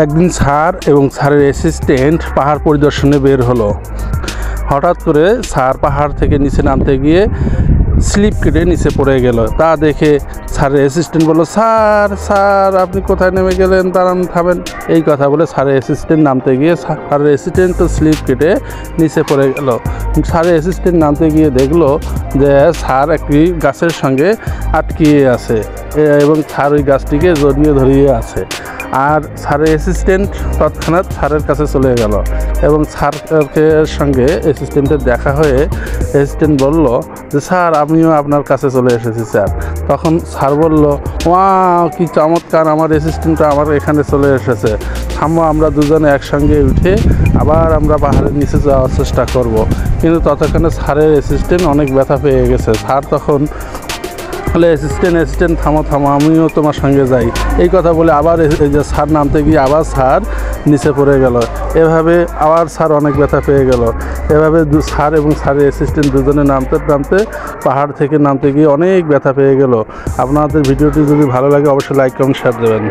একদিন স্যার এবং স্যারের অ্যাসিস্ট্যান্ট পাহাড় পরিদর্শনে বের হলো। হঠাৎ করে স্যার পাহাড় থেকে নিচে নামতে গিয়ে স্লিপ কেটে নিচে পড়ে গেল। তা দেখে স্যারের অ্যাসিস্ট্যান্ট বলল, স্যার স্যার আপনি কোথায় নেমে গেলেন, দাঁড়ান থামেন। এই কথা বলে স্যারের অ্যাসিস্ট্যান্ট নামতে গিয়ে স্যারের অ্যাসিস্ট্যান্ট তো স্লিপ কেটে নিচে পড়ে গেল। স্যারের অ্যাসিস্ট্যান্ট নামতে গিয়ে দেখলো যে স্যার একটি গাছের সঙ্গে আটকিয়ে আছে এবং স্যার ওই গাছটিকে জড়িয়ে ধরিয়ে আছে। আর স্যারের অ্যাসিস্ট্যান্ট তৎক্ষণাৎ স্যারের কাছে চলে গেল এবং স্যারের সঙ্গে অ্যাসিস্ট্যান্টের দেখা হয়ে অ্যাসিস্ট্যান্ট বলল যে, স্যার আমিও আপনার কাছে চলে এসেছি স্যার। তখন স্যার বলল, ওয়াও কি চমৎকার, আমার অ্যাসিস্ট্যান্টটা আমার এখানে চলে এসেছে, থামো আমরা দুজনে একসঙ্গে উঠে আবার আমরা পাহাড়ের নিচে যাওয়ার চেষ্টা করব। কিন্তু ততক্ষণে স্যারের অ্যাসিস্ট্যান্ট অনেক ব্যথা পেয়ে গেছে। স্যার তখন বলে, অ্যাসিস্ট্যান্ট থামো আমিও তোমার সঙ্গে যাই। এই কথা বলে আবার এই যে স্যার নামতে গিয়ে আবার স্যার নিচে পড়ে গেল। এভাবে আবার স্যার অনেক ব্যথা পেয়ে গেল। এভাবে স্যার এবং স্যারের অ্যাসিস্ট্যান্ট দুজনে নামতে পাহাড় থেকে নামতে গিয়ে অনেক ব্যথা পেয়ে গেল। আপনাদের ভিডিওটি যদি ভালো লাগে অবশ্যই লাইক কমেন্ট শেয়ার দেবেন।